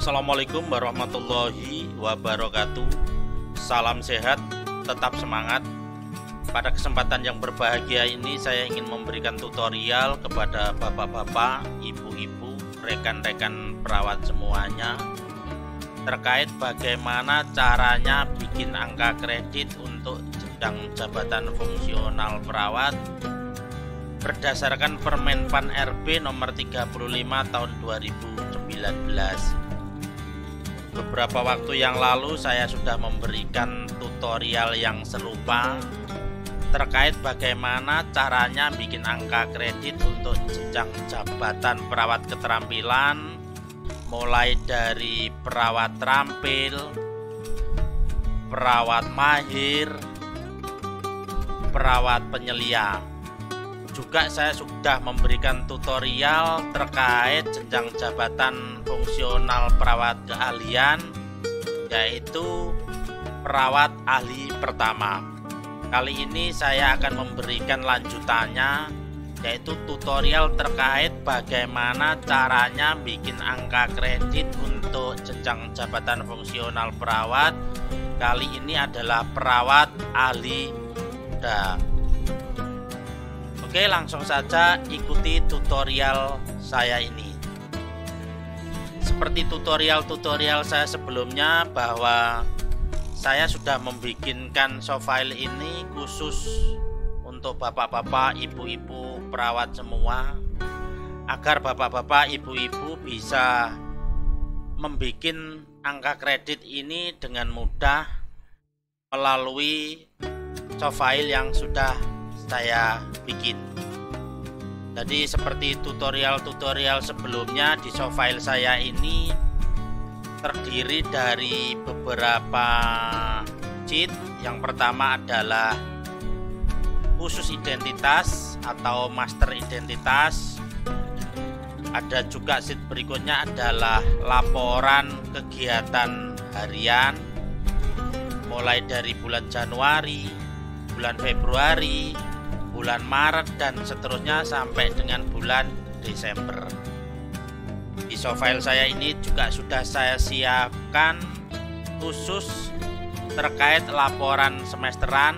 Assalamualaikum warahmatullahi wabarakatuh. Salam sehat, tetap semangat. Pada kesempatan yang berbahagia ini saya ingin memberikan tutorial kepada bapak-bapak, ibu-ibu, rekan-rekan perawat semuanya terkait bagaimana caranya bikin angka kredit untuk jenjang jabatan fungsional perawat berdasarkan Permenpan RB nomor 35 tahun 2019. Beberapa waktu yang lalu saya sudah memberikan tutorial yang serupa terkait bagaimana caranya bikin angka kredit untuk jenjang jabatan perawat keterampilan, mulai dari perawat terampil, perawat mahir, perawat penyelia. Juga saya sudah memberikan tutorial terkait jenjang jabatan fungsional perawat keahlian, yaitu perawat ahli pertama. Kali ini saya akan memberikan lanjutannya, yaitu tutorial terkait bagaimana caranya bikin angka kredit untuk jenjang jabatan fungsional perawat. Kali ini adalah perawat ahli muda. Oke, langsung saja ikuti tutorial saya ini. Seperti tutorial-tutorial saya sebelumnya, bahwa saya sudah membikinkan soft file ini khusus untuk bapak-bapak, ibu-ibu perawat semua, agar bapak-bapak, ibu-ibu bisa membuat angka kredit ini dengan mudah melalui soft file yang sudah saya bikin. Jadi seperti tutorial-tutorial sebelumnya, di soft file saya ini terdiri dari beberapa sheet. Yang pertama adalah khusus identitas atau master identitas. Ada juga sheet berikutnya adalah laporan kegiatan harian mulai dari bulan Januari, bulan Februari, bulan Maret, dan seterusnya sampai dengan bulan Desember. Di soft file saya ini juga sudah saya siapkan khusus terkait laporan semesteran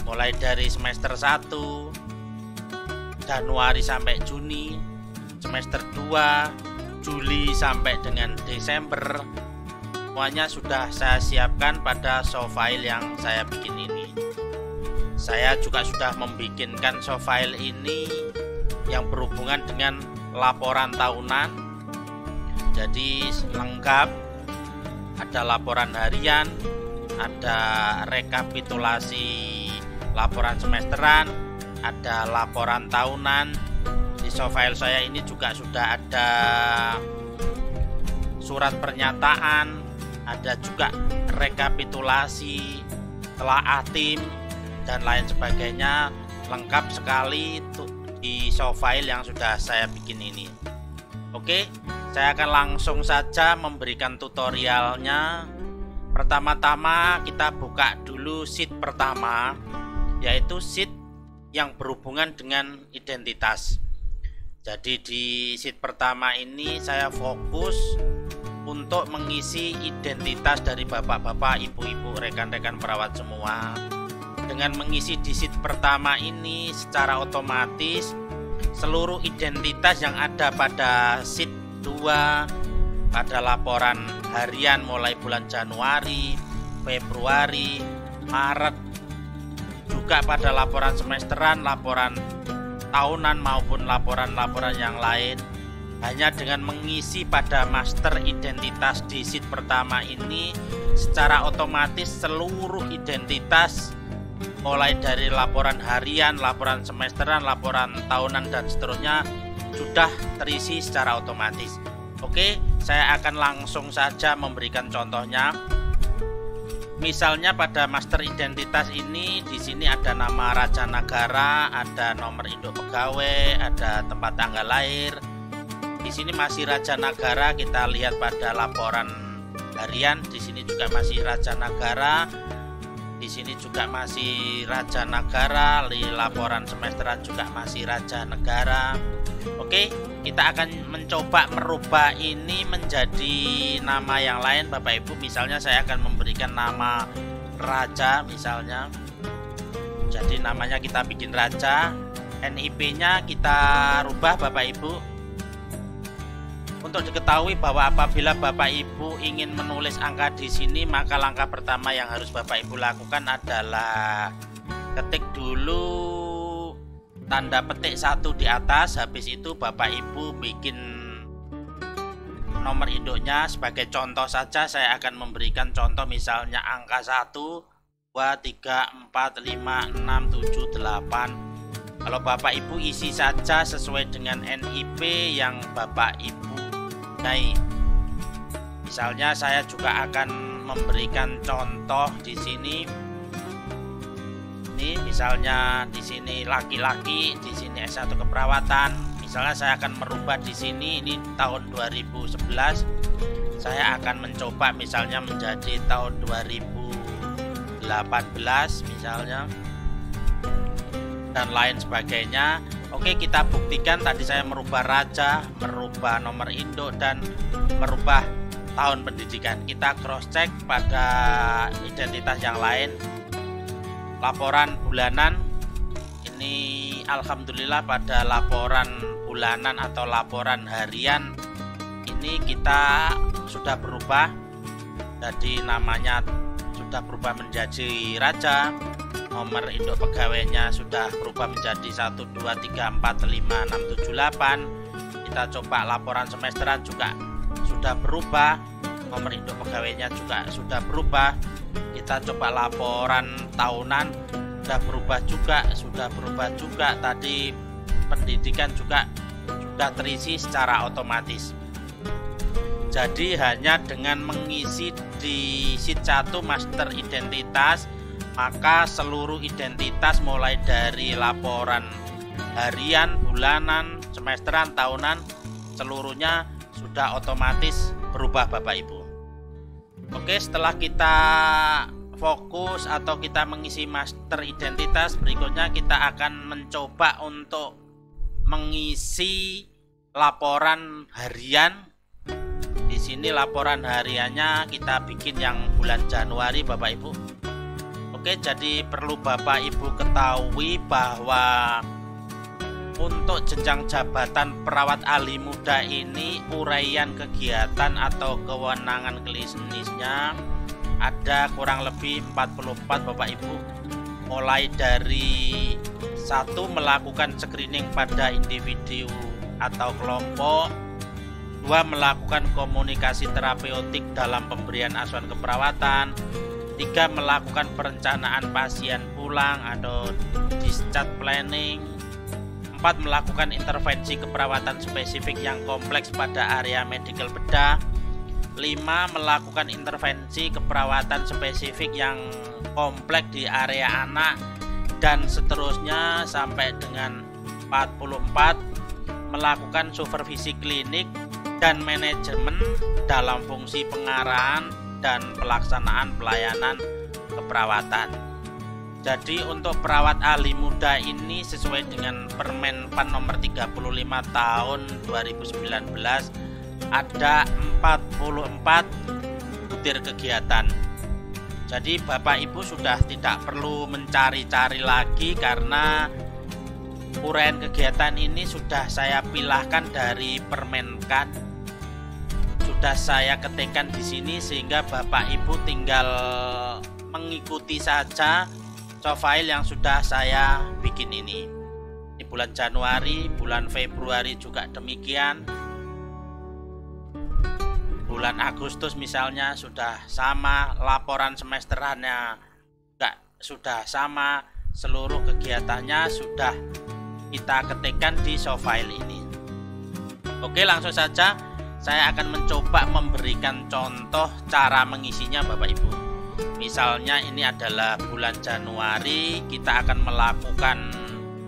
mulai dari semester 1 Januari sampai Juni, semester 2 Juli sampai dengan Desember. Semuanya sudah saya siapkan pada soft file yang saya bikin ini. Saya juga sudah membikinkan soft file ini yang berhubungan dengan laporan tahunan. Jadi lengkap, ada laporan harian, ada rekapitulasi laporan semesteran, ada laporan tahunan. Di soft file saya ini juga sudah ada surat pernyataan, ada juga rekapitulasi telaah tim dan lain sebagainya. Lengkap sekali di soft file yang sudah saya bikin ini. Oke, saya akan langsung saja memberikan tutorialnya. Pertama-tama kita buka dulu sheet pertama, yaitu sheet yang berhubungan dengan identitas. Jadi di sheet pertama ini saya fokus untuk mengisi identitas dari bapak-bapak, ibu-ibu, rekan-rekan perawat semua. Dengan mengisi di sheet pertama ini, secara otomatis seluruh identitas yang ada pada sheet 2 pada laporan harian mulai bulan Januari, Februari, Maret, juga pada laporan semesteran, laporan tahunan maupun laporan-laporan yang lain, hanya dengan mengisi pada master identitas di sheet pertama ini, secara otomatis seluruh identitas mulai dari laporan harian, laporan semesteran, laporan tahunan, dan seterusnya sudah terisi secara otomatis. Oke, saya akan langsung saja memberikan contohnya. Misalnya pada master identitas ini, di sini ada nama raja negara, ada nomor induk pegawai, ada tempat tanggal lahir. Di sini masih raja negara, kita lihat pada laporan harian, di sini juga masih raja negara. Di Di sini juga masih Raja Negara, di laporan semesteran juga masih Raja Negara. Oke, kita akan mencoba merubah ini menjadi nama yang lain Bapak Ibu. Misalnya saya akan memberikan nama Raja misalnya. Jadi namanya kita bikin Raja, NIP-nya kita rubah Bapak Ibu. Untuk diketahui bahwa apabila Bapak Ibu ingin menulis angka di sini, maka langkah pertama yang harus Bapak Ibu lakukan adalah ketik dulu tanda petik 1 di atas. Habis itu Bapak Ibu bikin nomor induknya. Sebagai contoh saja saya akan memberikan contoh, misalnya angka 1, 2, 3, 4, 5, 6, 7, 8. Kalau Bapak Ibu isi saja sesuai dengan NIP yang Bapak Ibu. Misalnya saya juga akan memberikan contoh di sini. Ini misalnya di sini laki-laki, di sini S1 keperawatan. Misalnya saya akan merubah di sini, ini tahun 2011. Saya akan mencoba misalnya menjadi tahun 2018 misalnya, dan lain sebagainya. Oke, kita buktikan tadi saya merubah raja, merubah nomor induk, dan merubah tahun pendidikan. Kita cross check pada identitas yang lain. Laporan bulanan ini alhamdulillah pada laporan bulanan atau laporan harian ini kita sudah berubah. Jadi namanya sudah berubah menjadi Raja. Nomor induk pegawainya sudah berubah menjadi 1, 2, 3, 4, 5, 6, 7, 8. Kita coba laporan semesteran juga sudah berubah. Nomor induk pegawainya juga sudah berubah. Kita coba laporan tahunan sudah berubah juga. Tadi pendidikan juga sudah terisi secara otomatis. Jadi hanya dengan mengisi di sheet 1 master identitas, maka seluruh identitas mulai dari laporan harian, bulanan, semesteran, tahunan, seluruhnya sudah otomatis berubah Bapak Ibu. Oke, setelah kita fokus atau kita mengisi master identitas, berikutnya kita akan mencoba untuk mengisi laporan harian. Di sini laporan hariannya kita bikin yang bulan Januari Bapak Ibu. Oke, jadi perlu Bapak Ibu ketahui bahwa untuk jenjang jabatan perawat ahli muda ini uraian kegiatan atau kewenangan klinisnya ada kurang lebih 44 Bapak Ibu. Mulai dari 1, melakukan screening pada individu atau kelompok. 2, melakukan komunikasi terapeutik dalam pemberian asuhan keperawatan. 3, melakukan perencanaan pasien pulang atau discharge planning. 4, melakukan intervensi keperawatan spesifik yang kompleks pada area medical bedah. 5, melakukan intervensi keperawatan spesifik yang kompleks di area anak, dan seterusnya sampai dengan 44, melakukan supervisi klinik dan manajemen dalam fungsi pengarahan dan pelaksanaan pelayanan keperawatan. Jadi untuk perawat ahli muda ini sesuai dengan Permen PAN nomor 35 tahun 2019 ada 44 butir kegiatan. Jadi Bapak Ibu sudah tidak perlu mencari-cari lagi karena uraian kegiatan ini sudah saya pilahkan dari Permenkan. Sudah saya ketikkan di sini sehingga Bapak Ibu tinggal mengikuti saja file yang sudah saya bikin ini. Di bulan Januari, bulan Februari juga demikian. Bulan Agustus misalnya sudah sama, laporan semesterannya juga sudah sama, seluruh kegiatannya sudah kita ketikkan di file ini. Oke, langsung saja saya akan mencoba memberikan contoh cara mengisinya Bapak Ibu. Misalnya ini adalah bulan Januari, kita akan melakukan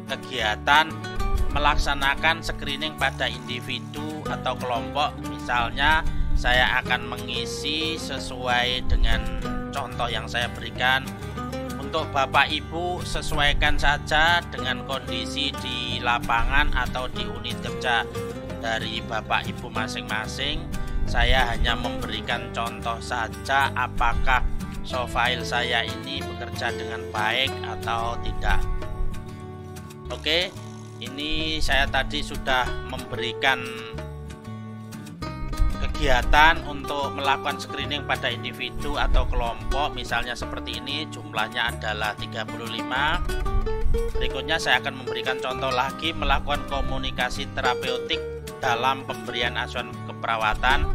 kegiatan melaksanakan screening pada individu atau kelompok. Misalnya saya akan mengisi sesuai dengan contoh yang saya berikan. Untuk Bapak Ibu sesuaikan saja dengan kondisi di lapangan atau di unit kerja dari Bapak Ibu masing-masing. Saya hanya memberikan contoh saja apakah softfile saya ini bekerja dengan baik atau tidak. Oke, ini saya tadi sudah memberikan kegiatan untuk melakukan screening pada individu atau kelompok, misalnya seperti ini, jumlahnya adalah 35. Berikutnya saya akan memberikan contoh lagi melakukan komunikasi terapeutik dalam pemberian asuhan keperawatan.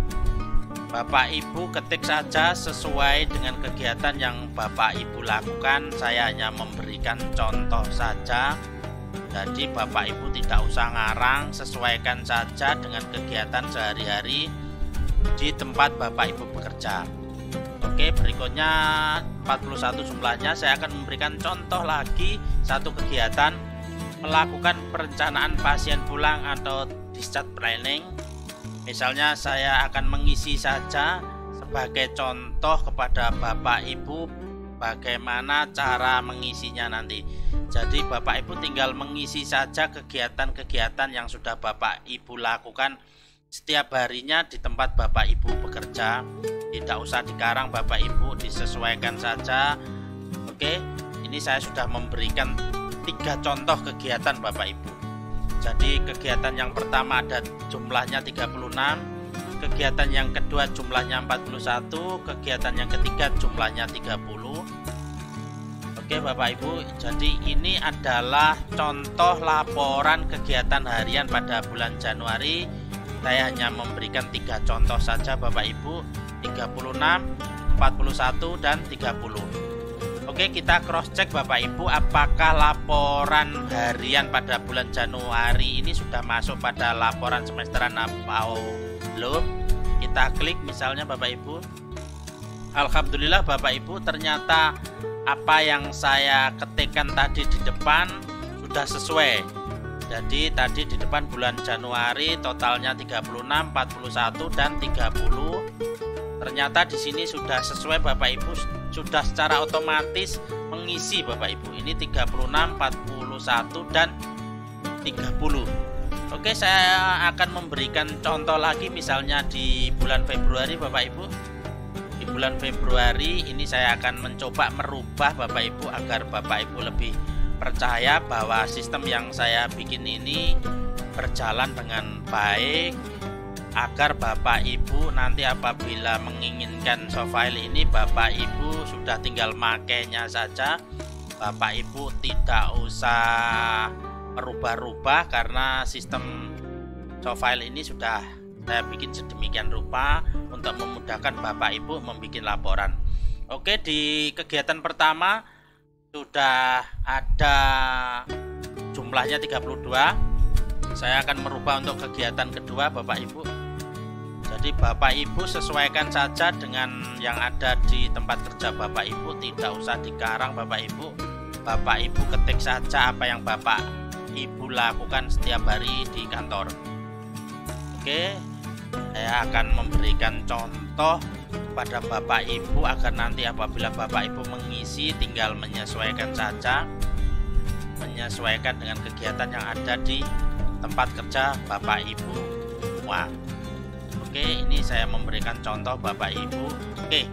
Bapak Ibu ketik saja sesuai dengan kegiatan yang Bapak Ibu lakukan. Saya hanya memberikan contoh saja. Jadi Bapak Ibu tidak usah ngarang, sesuaikan saja dengan kegiatan sehari-hari di tempat Bapak Ibu bekerja. Oke, berikutnya 41 jumlahnya. Saya akan memberikan contoh lagi satu kegiatan melakukan perencanaan pasien pulang atau discharge planning. Misalnya saya akan mengisi saja sebagai contoh kepada Bapak Ibu bagaimana cara mengisinya nanti. Jadi Bapak Ibu tinggal mengisi saja kegiatan-kegiatan yang sudah Bapak Ibu lakukan setiap harinya di tempat Bapak Ibu bekerja. Tidak usah dikarang Bapak Ibu, disesuaikan saja. Oke, ini saya sudah memberikan 3 contoh kegiatan Bapak Ibu. Jadi kegiatan yang pertama ada jumlahnya 36, kegiatan yang kedua jumlahnya 41, kegiatan yang ketiga jumlahnya 30. Oke Bapak Ibu, jadi ini adalah contoh laporan kegiatan harian pada bulan Januari. Saya hanya memberikan 3 contoh saja Bapak Ibu, 36, 41, dan 30. Oke, kita cross check Bapak Ibu apakah laporan harian pada bulan Januari ini sudah masuk pada laporan semesteran atau belum. Kita klik misalnya Bapak Ibu. Alhamdulillah Bapak Ibu, ternyata apa yang saya ketikkan tadi di depan sudah sesuai. Jadi tadi di depan bulan Januari totalnya 36, 41, dan 30. Ternyata di sini sudah sesuai Bapak Ibu, sudah secara otomatis mengisi Bapak Ibu. Ini 36, 41, dan 30. Oke, saya akan memberikan contoh lagi misalnya di bulan Februari Bapak Ibu. Di bulan Februari ini saya akan mencoba merubah Bapak Ibu agar Bapak Ibu lebih percaya bahwa sistem yang saya bikin ini berjalan dengan baik, agar Bapak Ibu nanti apabila menginginkan softfile ini Bapak Ibu sudah tinggal makainya saja. Bapak Ibu tidak usah merubah-rubah karena sistem softfile ini sudah saya bikin sedemikian rupa untuk memudahkan Bapak Ibu membuat laporan. Oke, di kegiatan pertama sudah ada jumlahnya 32. Saya akan merubah untuk kegiatan kedua Bapak Ibu. Jadi Bapak Ibu sesuaikan saja dengan yang ada di tempat kerja Bapak Ibu, tidak usah dikarang Bapak Ibu. Bapak Ibu ketik saja apa yang Bapak Ibu lakukan setiap hari di kantor. Oke, saya akan memberikan contoh kepada Bapak Ibu agar nanti apabila Bapak Ibu mengisi tinggal menyesuaikan saja, menyesuaikan dengan kegiatan yang ada di tempat kerja Bapak Ibu semua. Oke, ini saya memberikan contoh Bapak Ibu. Oke,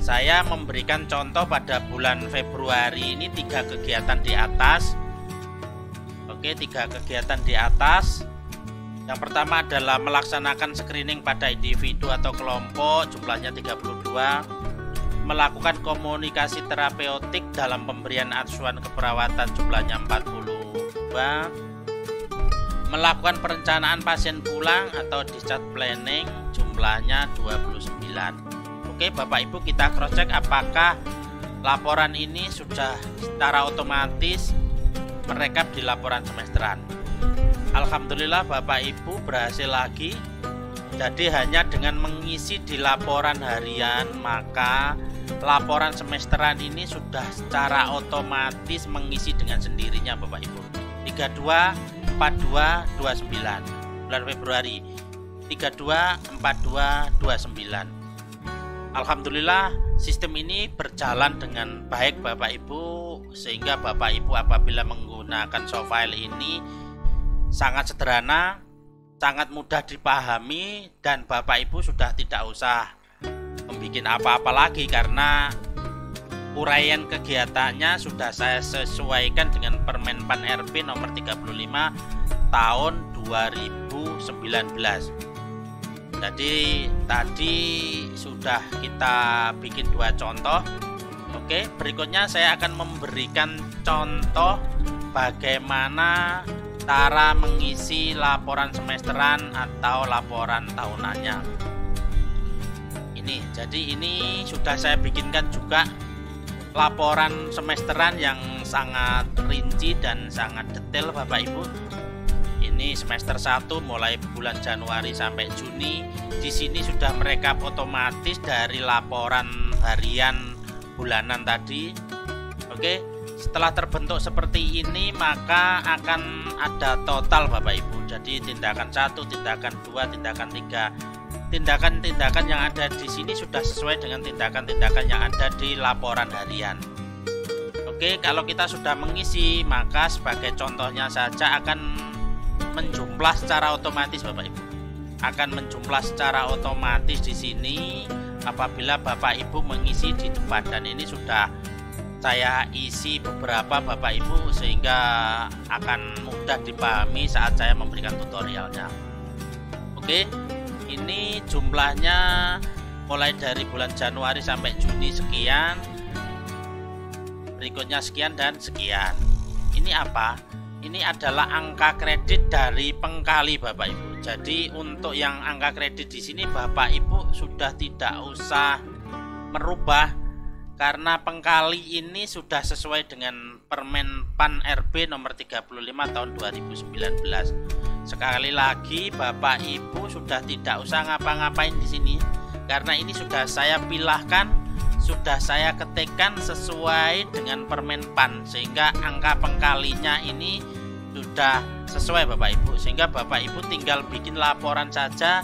saya memberikan contoh pada bulan Februari ini 3 kegiatan di atas. Oke, 3 kegiatan di atas. Yang pertama adalah melaksanakan screening pada individu atau kelompok, jumlahnya 32. Melakukan komunikasi terapeutik dalam pemberian asuhan keperawatan, jumlahnya 42. Melakukan perencanaan pasien pulang atau discharge planning, jumlahnya 29. Oke Bapak Ibu, kita cross check apakah laporan ini sudah secara otomatis merekap di laporan semesteran. Alhamdulillah Bapak Ibu berhasil lagi. Jadi hanya dengan mengisi di laporan harian maka laporan semesteran ini sudah secara otomatis mengisi dengan sendirinya Bapak Ibu. 32, 42, 29 bulan Februari, 32, 42, 29. Alhamdulillah sistem ini berjalan dengan baik Bapak Ibu, sehingga Bapak Ibu apabila menggunakan soft-file ini sangat sederhana, sangat mudah dipahami, dan Bapak Ibu sudah tidak usah membuat apa-apa lagi karena uraian kegiatannya sudah saya sesuaikan dengan Permenpan RB nomor 35 tahun 2019. Jadi tadi sudah kita bikin 2 contoh. Oke, berikutnya saya akan memberikan contoh bagaimana cara mengisi laporan semesteran atau laporan tahunannya. Jadi ini sudah saya bikinkan juga laporan semesteran yang sangat rinci dan sangat detail Bapak Ibu. Ini semester 1 mulai bulan Januari sampai Juni. Di sini sudah merekap otomatis dari laporan harian bulanan tadi. Oke, setelah terbentuk seperti ini maka akan ada total Bapak Ibu. Jadi tindakan 1, tindakan 2, tindakan 3. Tindakan-tindakan yang ada di sini sudah sesuai dengan tindakan-tindakan yang ada di laporan harian. Oke, kalau kita sudah mengisi maka sebagai contohnya saja akan menjumlah secara otomatis Bapak Ibu. Akan menjumlah secara otomatis di sini apabila Bapak Ibu mengisi di depan, dan ini sudah saya isi beberapa Bapak Ibu sehingga akan mudah dipahami saat saya memberikan tutorialnya. Oke, ini jumlahnya mulai dari bulan Januari sampai Juni sekian, berikutnya sekian dan sekian. Ini apa? Ini adalah angka kredit dari pengkali Bapak Ibu. Jadi untuk yang angka kredit di sini Bapak Ibu sudah tidak usah merubah karena pengkali ini sudah sesuai dengan Permenpan RB nomor 35 tahun 2019. Sekali lagi Bapak Ibu sudah tidak usah ngapa-ngapain di sini karena ini sudah saya pilahkan, sudah saya ketikkan sesuai dengan Permenpan, sehingga angka pengkalinya ini sudah sesuai Bapak Ibu, sehingga Bapak Ibu tinggal bikin laporan saja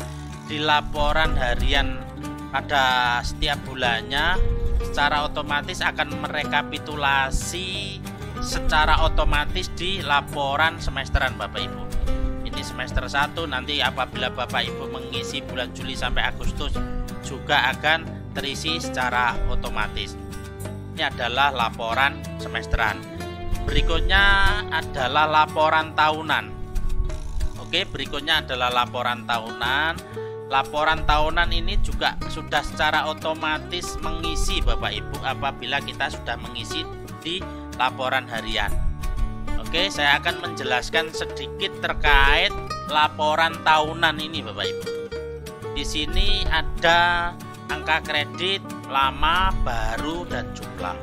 di laporan harian pada setiap bulannya. Secara otomatis akan merekapitulasi secara otomatis di laporan semesteran Bapak Ibu. Ini semester 1, nanti apabila Bapak Ibu mengisi bulan Juli sampai Agustus juga akan terisi secara otomatis. Ini adalah laporan semesteran. Berikutnya adalah laporan tahunan. Oke, berikutnya adalah laporan tahunan. Laporan tahunan ini juga sudah secara otomatis mengisi Bapak Ibu apabila kita sudah mengisi di laporan harian. Oke, saya akan menjelaskan sedikit terkait laporan tahunan ini Bapak Ibu. Di sini ada angka kredit, lama, baru, dan jumlah.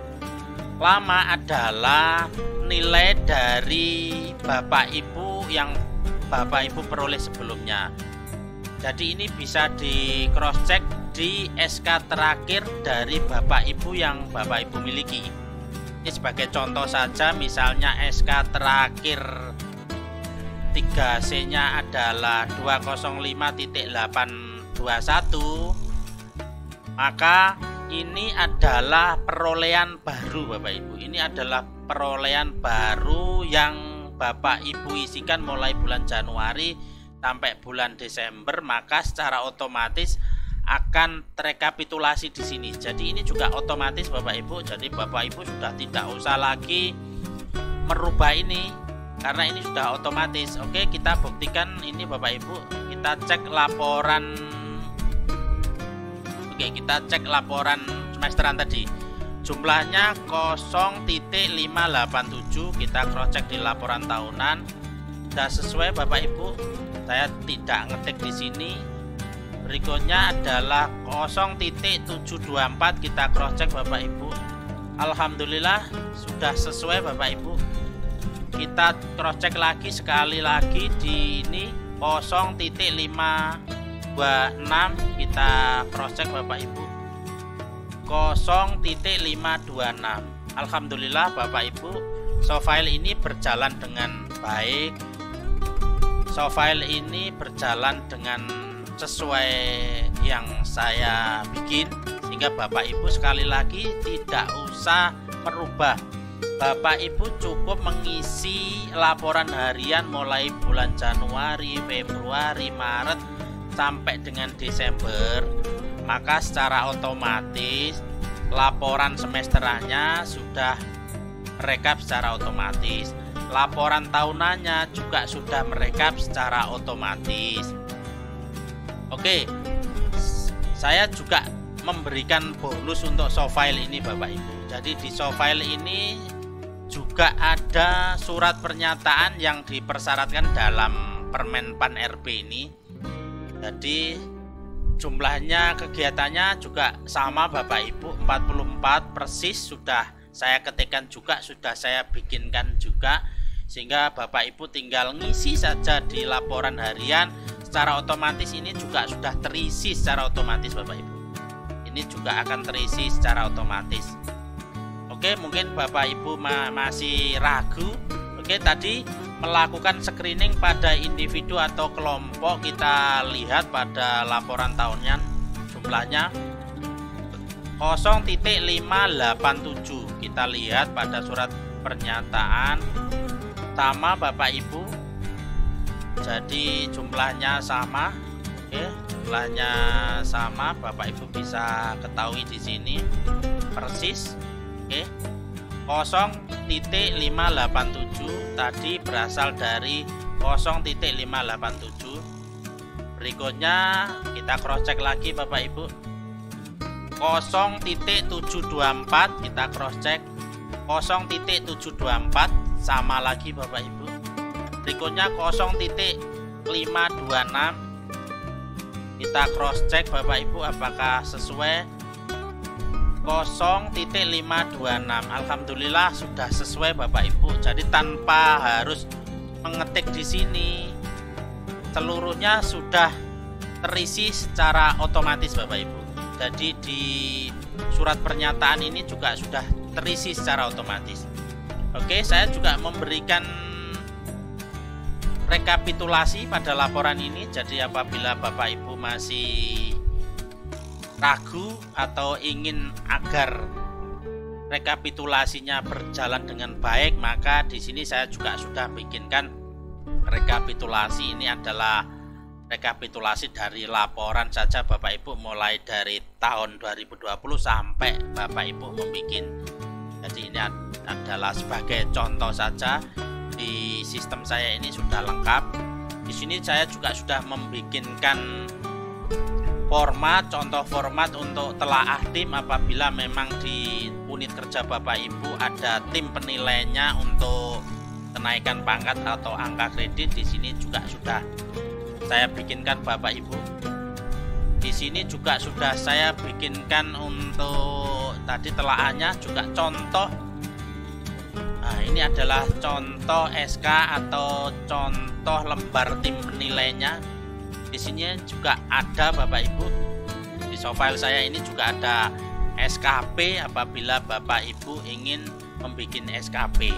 Lama adalah nilai dari Bapak Ibu yang Bapak Ibu peroleh sebelumnya. Jadi ini bisa di cross check di SK terakhir dari Bapak Ibu yang Bapak Ibu miliki. Ini sebagai contoh saja, misalnya SK terakhir 3C nya adalah 205.821, maka ini adalah perolehan baru Bapak Ibu. Ini adalah perolehan baru yang Bapak Ibu isikan mulai bulan Januari sampai bulan Desember, maka secara otomatis akan terekapitulasi di sini. Jadi ini juga otomatis Bapak Ibu. Jadi Bapak Ibu sudah tidak usah lagi merubah ini karena ini sudah otomatis. Oke, kita buktikan ini Bapak Ibu. Kita cek laporan. Oke, kita cek laporan semesteran tadi. Jumlahnya 0.587. Kita cross check di laporan tahunan. Sudah sesuai Bapak Ibu. Saya tidak ngetik di sini. Berikutnya adalah 0.724. Kita cross check Bapak Ibu. Alhamdulillah sudah sesuai Bapak Ibu. Kita cross check lagi sekali lagi di ini 0.526. Kita cross check Bapak Ibu. 0.526. Alhamdulillah Bapak Ibu, soft-file ini berjalan dengan baik. Soft-file ini berjalan dengan sesuai yang saya bikin, sehingga Bapak Ibu sekali lagi tidak usah merubah. Bapak Ibu cukup mengisi laporan harian mulai bulan Januari, Februari, Maret sampai dengan Desember, maka secara otomatis laporan semesterannya sudah merekap secara otomatis. Laporan tahunannya juga sudah merekap secara otomatis. Oke, saya juga memberikan bonus untuk soft-file ini Bapak Ibu. Jadi di soft-file ini juga ada surat pernyataan yang dipersyaratkan dalam Permen PAN RB ini. Jadi jumlahnya, kegiatannya juga sama Bapak Ibu, 44 persis sudah saya ketikkan juga, sudah saya bikinkan juga, sehingga Bapak Ibu tinggal ngisi saja di laporan harian. Secara otomatis ini juga sudah terisi secara otomatis Bapak Ibu. Ini juga akan terisi secara otomatis. Oke, mungkin Bapak Ibu masih ragu. Oke, tadi melakukan screening pada individu atau kelompok, kita lihat pada laporan tahunan jumlahnya 0,587. Kita lihat pada surat pernyataan sama Bapak Ibu. Jadi jumlahnya sama. Oke, jumlahnya sama, Bapak Ibu bisa ketahui di sini persis. Oke, 0,587 tadi berasal dari 0,587. Berikutnya kita cross check lagi Bapak Ibu, 0,724 kita cross check, 0,724 sama lagi Bapak Ibu. Berikutnya 0,526 kita cross check Bapak Ibu apakah sesuai. 0,526 alhamdulillah sudah sesuai Bapak Ibu. Jadi tanpa harus mengetik di sini, seluruhnya sudah terisi secara otomatis Bapak Ibu. Jadi di surat pernyataan ini juga sudah terisi secara otomatis. Oke, saya juga memberikan rekapitulasi pada laporan ini. Jadi apabila Bapak Ibu masih ragu atau ingin agar rekapitulasinya berjalan dengan baik, maka di sini saya juga sudah bikinkan rekapitulasi. Ini adalah rekapitulasi dari laporan saja Bapak Ibu mulai dari tahun 2020 sampai Bapak Ibu membuat. Jadi ini adalah sebagai contoh saja. Di sistem saya ini sudah lengkap. Di sini saya juga sudah membikinkan format, contoh format untuk telaah tim apabila memang di unit kerja Bapak Ibu ada tim penilainya untuk kenaikan pangkat atau angka kredit. Di sini juga sudah saya bikinkan Bapak Ibu. Di sini juga sudah saya bikinkan untuk tadi telaahnya juga contoh. Nah, ini adalah contoh SK atau contoh lembar tim penilainya. Di sini juga ada Bapak Ibu. Di soft-file saya ini juga ada SKP apabila Bapak Ibu ingin membuat SKP.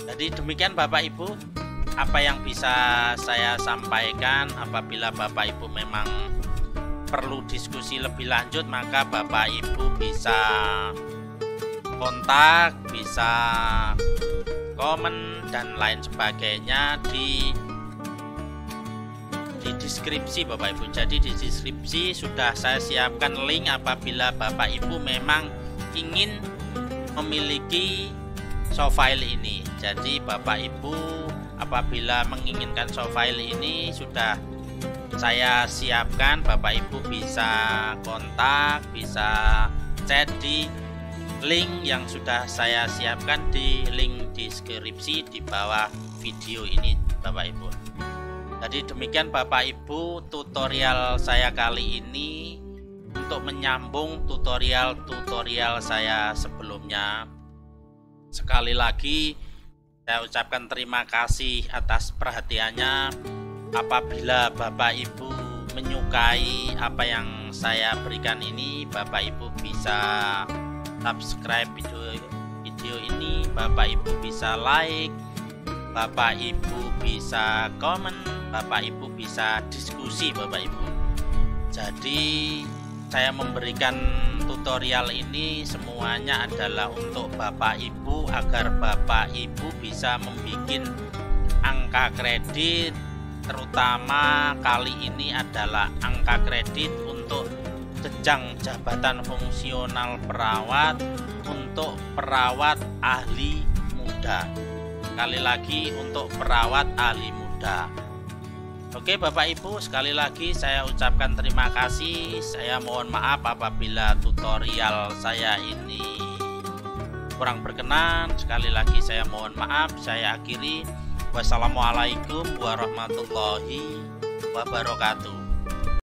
Jadi demikian Bapak Ibu apa yang bisa saya sampaikan. Apabila Bapak Ibu memang perlu diskusi lebih lanjut, maka Bapak Ibu bisa kontak, bisa komen dan lain sebagainya di deskripsi Bapak Ibu. Jadi di deskripsi sudah saya siapkan link apabila Bapak Ibu memang ingin memiliki soft-file ini. Jadi Bapak Ibu apabila menginginkan soft-file ini sudah saya siapkan, Bapak Ibu bisa kontak, bisa chat di link yang sudah saya siapkan di link deskripsi di bawah video ini Bapak Ibu. Jadi demikian Bapak Ibu tutorial saya kali ini untuk menyambung tutorial saya sebelumnya. Sekali lagi saya ucapkan terima kasih atas perhatiannya. Apabila Bapak Ibu menyukai apa yang saya berikan ini, Bapak Ibu bisa subscribe video ini, Bapak Ibu bisa like, Bapak Ibu bisa komen, Bapak Ibu bisa diskusi Bapak Ibu. Jadi saya memberikan tutorial ini semuanya adalah untuk Bapak Ibu, agar Bapak Ibu bisa membuat angka kredit, terutama kali ini adalah angka kredit untuk jenjang jabatan fungsional perawat untuk perawat ahli muda. Sekali lagi untuk perawat ahli muda. Oke Bapak Ibu, sekali lagi saya ucapkan terima kasih. Saya mohon maaf apabila tutorial saya ini kurang berkenan. Sekali lagi saya mohon maaf. Saya akhiri. Wassalamualaikum warahmatullahi wabarakatuh.